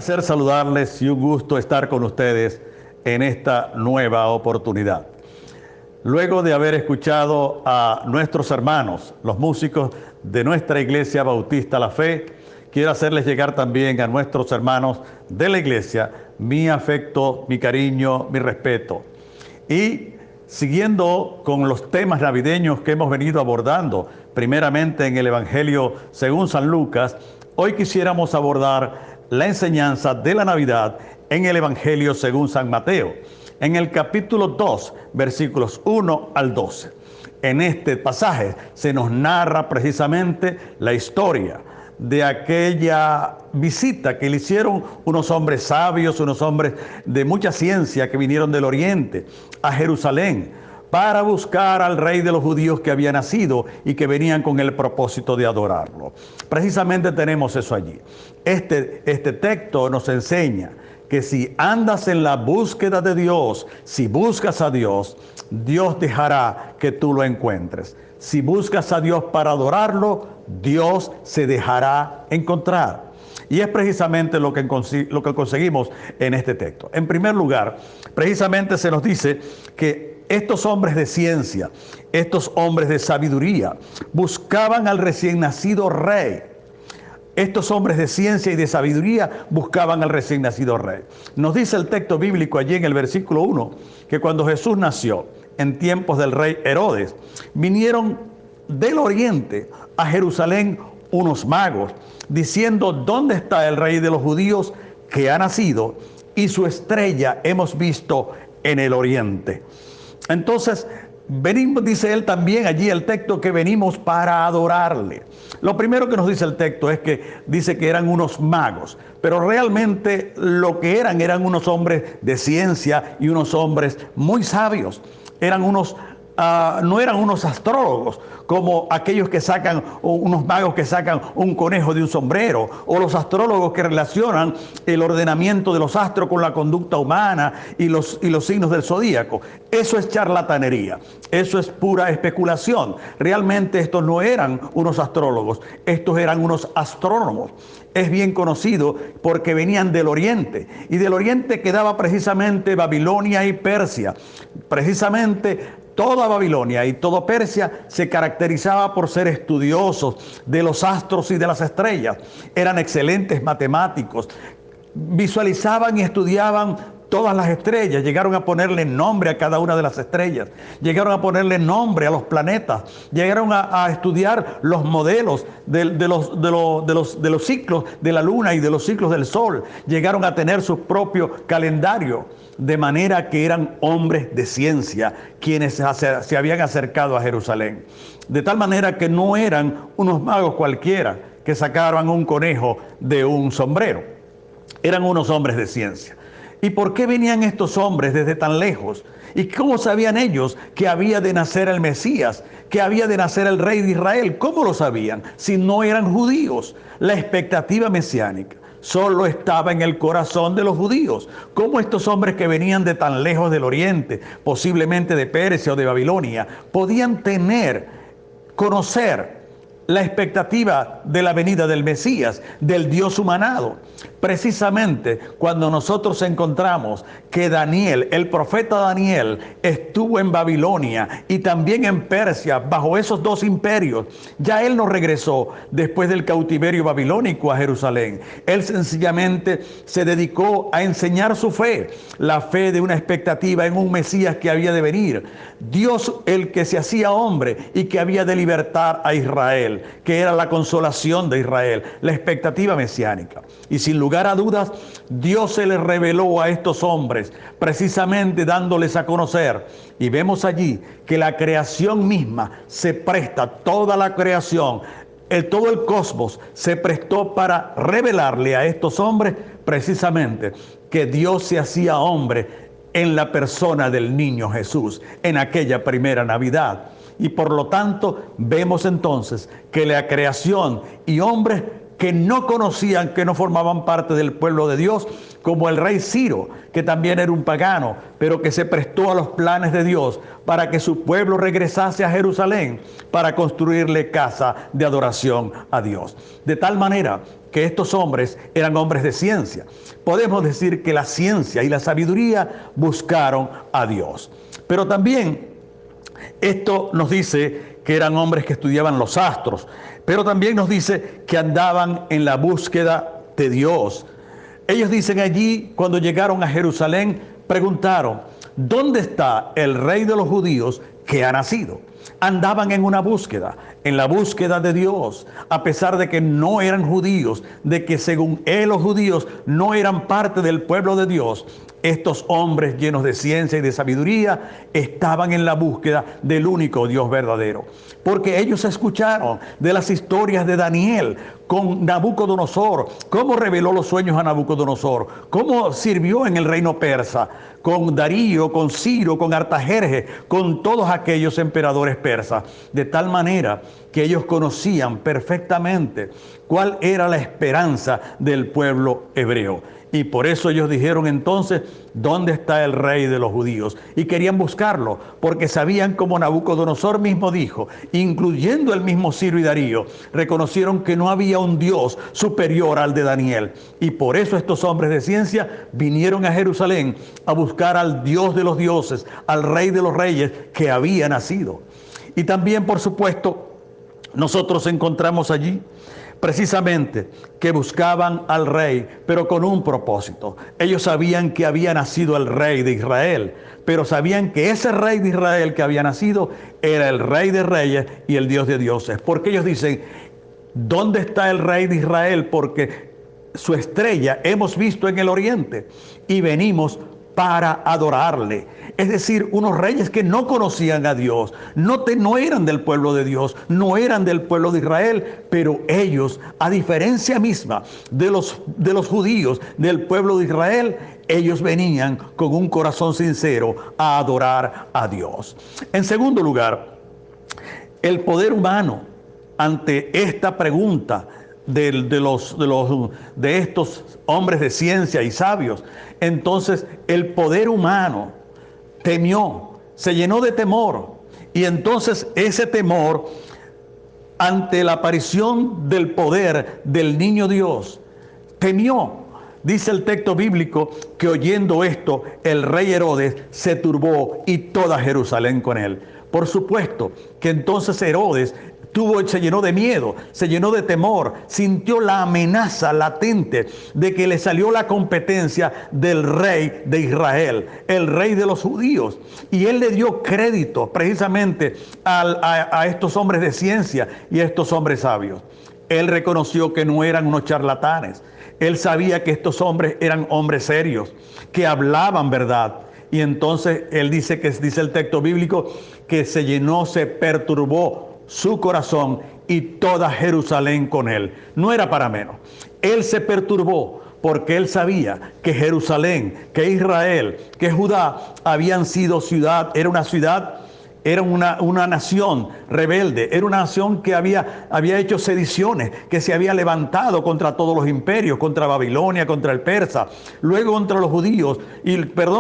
placer saludarles y un gusto estar con ustedes en esta nueva oportunidad. Luego de haber escuchado a nuestros hermanos, los músicos de nuestra Iglesia Bautista La Fe, quiero hacerles llegar también a nuestros hermanos de la Iglesia mi afecto, mi cariño, mi respeto. Y siguiendo con los temas navideños que hemos venido abordando, primeramente en el Evangelio según San Lucas, hoy quisiéramos abordar la enseñanza de la Navidad en el Evangelio según San Mateo, en el capítulo 2, versículos 1 al 12. En este pasaje se nos narra precisamente la historia de aquella visita que le hicieron unos hombres sabios, unos hombres de mucha ciencia que vinieron del Oriente a Jerusalén para buscar al rey de los judíos que había nacido y que venían con el propósito de adorarlo. Precisamente tenemos eso allí. Este texto nos enseña que si andas en la búsqueda de Dios, si buscas a Dios, Dios dejará que tú lo encuentres. Si buscas a Dios para adorarlo, Dios se dejará encontrar. Y es precisamente lo que conseguimos en este texto. En primer lugar, precisamente se nos dice que estos hombres de ciencia, estos hombres de sabiduría, buscaban al recién nacido rey. Estos hombres de ciencia y de sabiduría buscaban al recién nacido rey. Nos dice el texto bíblico allí en el versículo 1, que cuando Jesús nació en tiempos del rey Herodes, vinieron del oriente a Jerusalén unos magos, diciendo: ¿dónde está el rey de los judíos que ha nacido? Y su estrella hemos visto en el oriente. Entonces, venimos, dice él también allí el texto, que venimos para adorarle. Lo primero que nos dice el texto es que dice que eran unos magos, pero realmente lo que eran unos hombres de ciencia y unos hombres muy sabios. No eran unos astrólogos como aquellos que sacan, unos magos que sacan un conejo de un sombrero, o los astrólogos que relacionan el ordenamiento de los astros con la conducta humana y los signos del zodíaco. Eso es charlatanería, eso es pura especulación. Realmente estos no eran unos astrólogos, estos eran unos astrónomos. Es bien conocido porque venían del oriente, y del oriente quedaba precisamente Babilonia y Persia. Precisamente toda Babilonia y toda Persia se caracterizaba por ser estudiosos de los astros y de las estrellas. Eran excelentes matemáticos, visualizaban y estudiaban todas las estrellas, llegaron a ponerle nombre a cada una de las estrellas, llegaron a ponerle nombre a los planetas, llegaron a estudiar los modelos de los ciclos de la luna y de los ciclos del sol, llegaron a tener su propio calendario, de manera que eran hombres de ciencia quienes se habían acercado a Jerusalén. De tal manera que no eran unos magos cualquiera que sacaban un conejo de un sombrero, eran unos hombres de ciencia. ¿Y por qué venían estos hombres desde tan lejos? ¿Y cómo sabían ellos que había de nacer el Mesías, que había de nacer el rey de Israel? ¿Cómo lo sabían si no eran judíos? La expectativa mesiánica solo estaba en el corazón de los judíos. ¿Cómo estos hombres que venían de tan lejos del oriente, posiblemente de Persia o de Babilonia, podían conocer la expectativa de la venida del Mesías, del Dios humanado? Precisamente cuando nosotros encontramos que Daniel, el profeta Daniel, estuvo en Babilonia y también en Persia, bajo esos dos imperios, ya él no regresó después del cautiverio babilónico a Jerusalén. Él sencillamente se dedicó a enseñar su fe, la fe de una expectativa en un Mesías que había de venir. Dios, el que se hacía hombre y que había de libertar a Israel, que era la consolación de Israel, la expectativa mesiánica. Y sin lugar a dudas, Dios se les reveló a estos hombres, precisamente dándoles a conocer. Y vemos allí que la creación misma se presta, toda la creación, todo el cosmos se prestó para revelarle a estos hombres precisamente que Dios se hacía hombre en la persona del niño Jesús, en aquella primera Navidad. Y por lo tanto vemos entonces que la creación y hombres que no conocían, que no formaban parte del pueblo de Dios, como el rey Ciro, que también era un pagano, pero que se prestó a los planes de Dios para que su pueblo regresase a Jerusalén para construirle casa de adoración a Dios. De tal manera que estos hombres eran hombres de ciencia. Podemos decir que la ciencia y la sabiduría buscaron a Dios. Pero también esto nos dice que eran hombres que estudiaban los astros, pero también nos dice que andaban en la búsqueda de Dios. Ellos dicen allí, cuando llegaron a Jerusalén, preguntaron: ¿dónde está el rey de los judíos que ha nacido? Andaban en una búsqueda, en la búsqueda de Dios, a pesar de que no eran judíos, de que según él los judíos no eran parte del pueblo de Dios. Estos hombres llenos de ciencia y de sabiduría estaban en la búsqueda del único Dios verdadero. Porque ellos escucharon de las historias de Daniel con Nabucodonosor, cómo reveló los sueños a Nabucodonosor, cómo sirvió en el reino persa, con Darío, con Ciro, con Artajerjes, con todos aquellos emperadores persas. De tal manera que ellos conocían perfectamente cuál era la esperanza del pueblo hebreo. Y por eso ellos dijeron entonces: ¿dónde está el rey de los judíos? Y querían buscarlo, porque sabían, como Nabucodonosor mismo dijo, incluyendo el mismo Ciro y Darío, reconocieron que no había un Dios superior al de Daniel. Y por eso estos hombres de ciencia vinieron a Jerusalén a buscar al Dios de los dioses, al rey de los reyes que había nacido. Y también, por supuesto, nosotros encontramos allí precisamente que buscaban al rey, pero con un propósito. Ellos sabían que había nacido el rey de Israel, pero sabían que ese rey de Israel que había nacido era el rey de reyes y el Dios de dioses. Porque ellos dicen: ¿dónde está el rey de Israel? Porque su estrella hemos visto en el oriente y venimos para adorarle. Es decir, unos reyes que no conocían a Dios, no eran del pueblo de Dios, no eran del pueblo de Israel, pero ellos, a diferencia misma de los judíos del pueblo de Israel, ellos venían con un corazón sincero a adorar a Dios. En segundo lugar, el poder humano ante esta pregunta de estos hombres de ciencia y sabios. Entonces el poder humano temió, se llenó de temor, y entonces ese temor ante la aparición del poder del niño Dios, temió. Dice el texto bíblico que oyendo esto, el rey Herodes se turbó y toda Jerusalén con él. Por supuesto que entonces Herodes se llenó de miedo, se llenó de temor, sintió la amenaza latente de que le salió la competencia del rey de Israel, el rey de los judíos. Y él le dio crédito precisamente a estos hombres de ciencia y a estos hombres sabios. Él reconoció que no eran unos charlatanes. Él sabía que estos hombres eran hombres serios, que hablaban verdad. Y entonces él dice el texto bíblico, que se llenó, se perturbó su corazón y toda Jerusalén con él. No era para menos. Él se perturbó porque él sabía que Jerusalén, que Israel, que Judá habían sido ciudad, era una nación rebelde, era una nación que había hecho sediciones, que se había levantado contra todos los imperios, contra Babilonia, contra el persa, luego contra los judíos,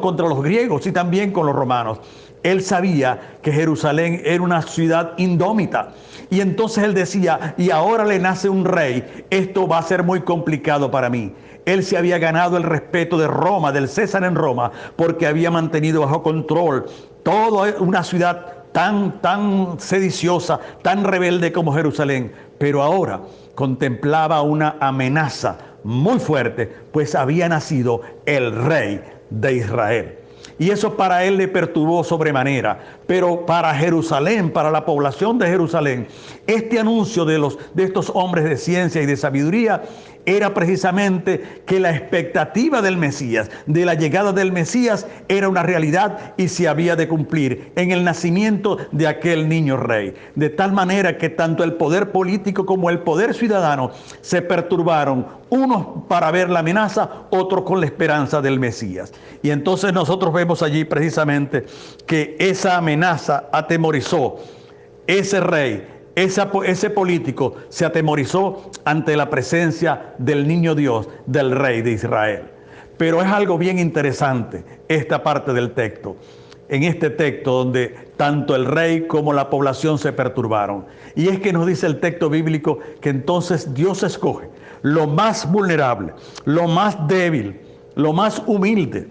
contra los griegos y también con los romanos. Él sabía que Jerusalén era una ciudad indómita. Y entonces él decía: y ahora le nace un rey, esto va a ser muy complicado para mí. Él se había ganado el respeto de Roma, del César en Roma, porque había mantenido bajo control toda una ciudad tan sediciosa, tan rebelde como Jerusalén. Pero ahora contemplaba una amenaza muy fuerte, pues había nacido el rey de Israel. Y eso para él le perturbó sobremanera. Pero para Jerusalén, para la población de Jerusalén, este anuncio de estos hombres de ciencia y de sabiduría era precisamente que la expectativa del Mesías, de la llegada del Mesías, era una realidad y se había de cumplir en el nacimiento de aquel niño rey. De tal manera que tanto el poder político como el poder ciudadano se perturbaron, unos para ver la amenaza, otros con la esperanza del Mesías. Y entonces nosotros vemos allí precisamente que esa amenaza atemorizó ese rey. Ese político se atemorizó ante la presencia del niño Dios, del rey de Israel. Pero es algo bien interesante esta parte del texto. En este texto donde tanto el rey como la población se perturbaron. Y es que nos dice el texto bíblico que entonces Dios escoge lo más vulnerable, lo más débil, lo más humilde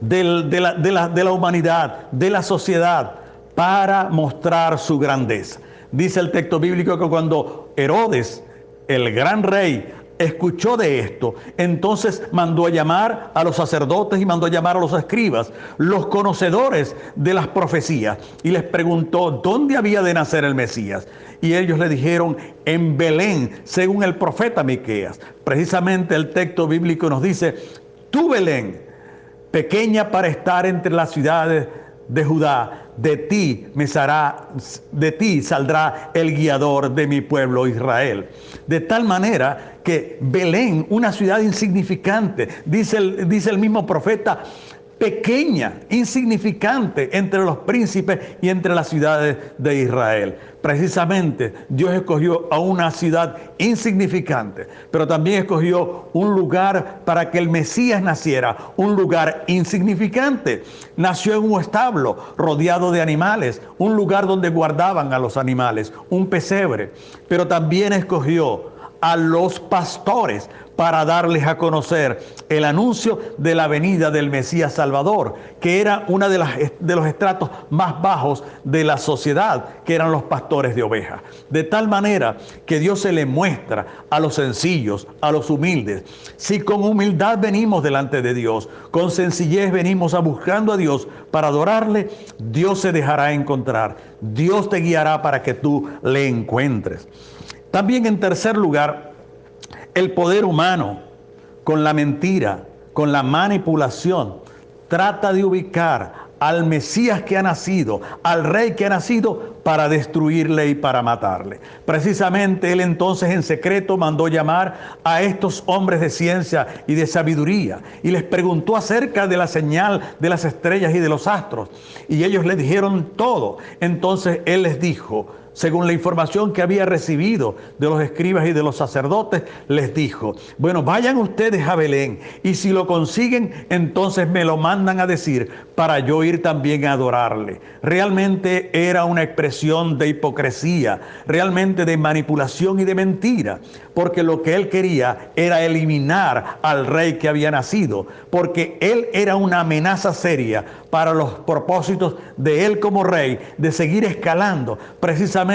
de la humanidad, de la sociedad, para mostrar su grandeza. Dice el texto bíblico que cuando Herodes, el gran rey, escuchó de esto, entonces mandó a llamar a los sacerdotes y mandó a llamar a los escribas, los conocedores de las profecías, y les preguntó dónde había de nacer el Mesías. Y ellos le dijeron, en Belén, según el profeta Miqueas. Precisamente el texto bíblico nos dice, tú Belén, pequeña para estar entre las ciudades de Judá, de ti saldrá el guiador de mi pueblo Israel. De tal manera que Belén, una ciudad insignificante, dice el mismo profeta, pequeña, insignificante entre los príncipes y entre las ciudades de Israel. Precisamente Dios escogió a una ciudad insignificante, pero también escogió un lugar para que el Mesías naciera, un lugar insignificante. Nació en un establo rodeado de animales, un lugar donde guardaban a los animales, un pesebre, pero también escogió a los pastores para darles a conocer el anuncio de la venida del Mesías Salvador, que era uno de los estratos más bajos de la sociedad, que eran los pastores de ovejas. De tal manera que Dios se le muestra a los sencillos, a los humildes. Si con humildad venimos delante de Dios, con sencillez venimos buscando a Dios para adorarle, Dios se dejará encontrar. Dios te guiará para que tú le encuentres. También, en tercer lugar, el poder humano, con la mentira, con la manipulación, trata de ubicar al Mesías que ha nacido, al Rey que ha nacido, para destruirle y para matarle. Precisamente él entonces en secreto mandó llamar a estos hombres de ciencia y de sabiduría y les preguntó acerca de la señal de las estrellas y de los astros. Y ellos le dijeron todo. Entonces él les dijo, según la información que había recibido de los escribas y de los sacerdotes, les dijo, bueno, vayan ustedes a Belén y si lo consiguen, entonces me lo mandan a decir para yo ir también a adorarle. Realmente era una expresión de hipocresía, realmente de manipulación y de mentira, porque lo que él quería era eliminar al rey que había nacido, porque él era una amenaza seria para los propósitos de él como rey, de seguir escalando precisamente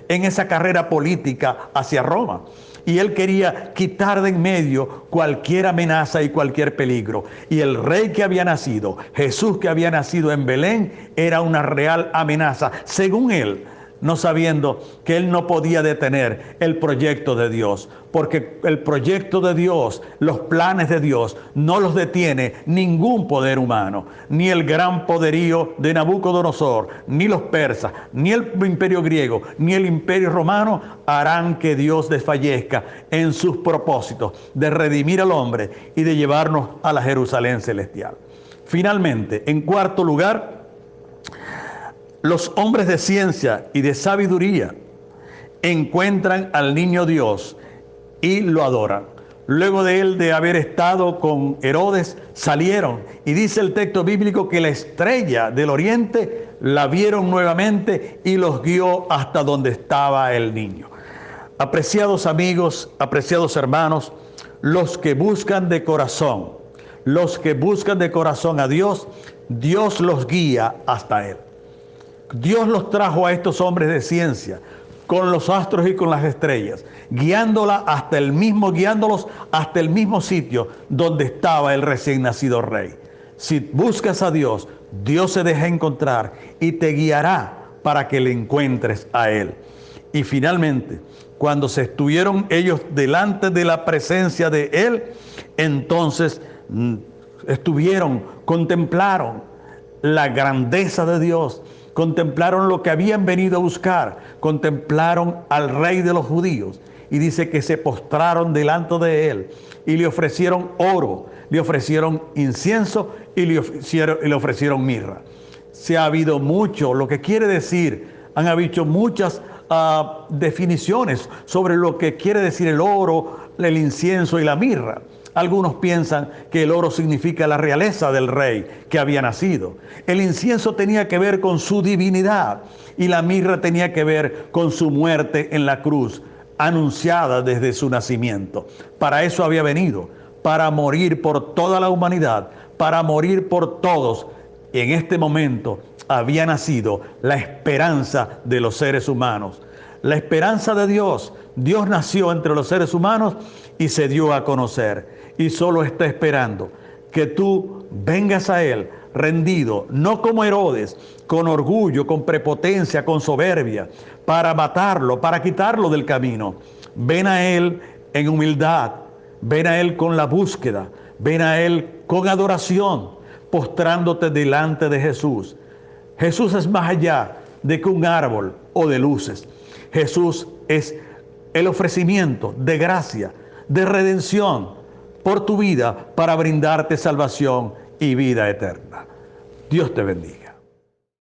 en esa carrera política hacia Roma. Y él quería quitar de en medio cualquier amenaza y cualquier peligro. Y el rey que había nacido, Jesús que había nacido en Belén, era una real amenaza, según él, no sabiendo que él no podía detener el proyecto de Dios, porque el proyecto de Dios, los planes de Dios, no los detiene ningún poder humano, ni el gran poderío de Nabucodonosor, ni los persas, ni el imperio griego, ni el imperio romano harán que Dios desfallezca en sus propósitos de redimir al hombre y de llevarnos a la Jerusalén celestial. Finalmente, en cuarto lugar, los hombres de ciencia y de sabiduría encuentran al niño Dios y lo adoran. Luego de él, de haber estado con Herodes, salieron. Y dice el texto bíblico que la estrella del oriente la vieron nuevamente y los guió hasta donde estaba el niño. Apreciados amigos, apreciados hermanos, los que buscan de corazón a Dios, Dios los guía hasta Él. Dios los trajo a estos hombres de ciencia con los astros y con las estrellas, guiándolos hasta el mismo sitio donde estaba el recién nacido rey. Si buscas a Dios, Dios se deja encontrar y te guiará para que le encuentres a Él. Y finalmente, cuando se estuvieron ellos delante de la presencia de Él, entonces contemplaron la grandeza de Dios, contemplaron lo que habían venido a buscar, contemplaron al rey de los judíos, y dice que se postraron delante de él y le ofrecieron oro, le ofrecieron incienso y le ofrecieron mirra. Se ha habido mucho, lo que quiere decir, han habido muchas definiciones sobre lo que quiere decir el oro, el incienso y la mirra. Algunos piensan que el oro significa la realeza del rey que había nacido. El incienso tenía que ver con su divinidad y la mirra tenía que ver con su muerte en la cruz, anunciada desde su nacimiento. Para eso había venido, para morir por toda la humanidad, para morir por todos. Y en este momento había nacido la esperanza de los seres humanos, la esperanza de Dios. Dios nació entre los seres humanos y se dio a conocer. Y solo está esperando que tú vengas a Él rendido, no como Herodes, con orgullo, con prepotencia, con soberbia, para matarlo, para quitarlo del camino. Ven a Él en humildad, ven a Él con la búsqueda, ven a Él con adoración, postrándote delante de Jesús. Jesús es más allá de que un árbol o de luces. Jesús es el ofrecimiento de gracia, de redención por tu vida para brindarte salvación y vida eterna. Dios te bendiga.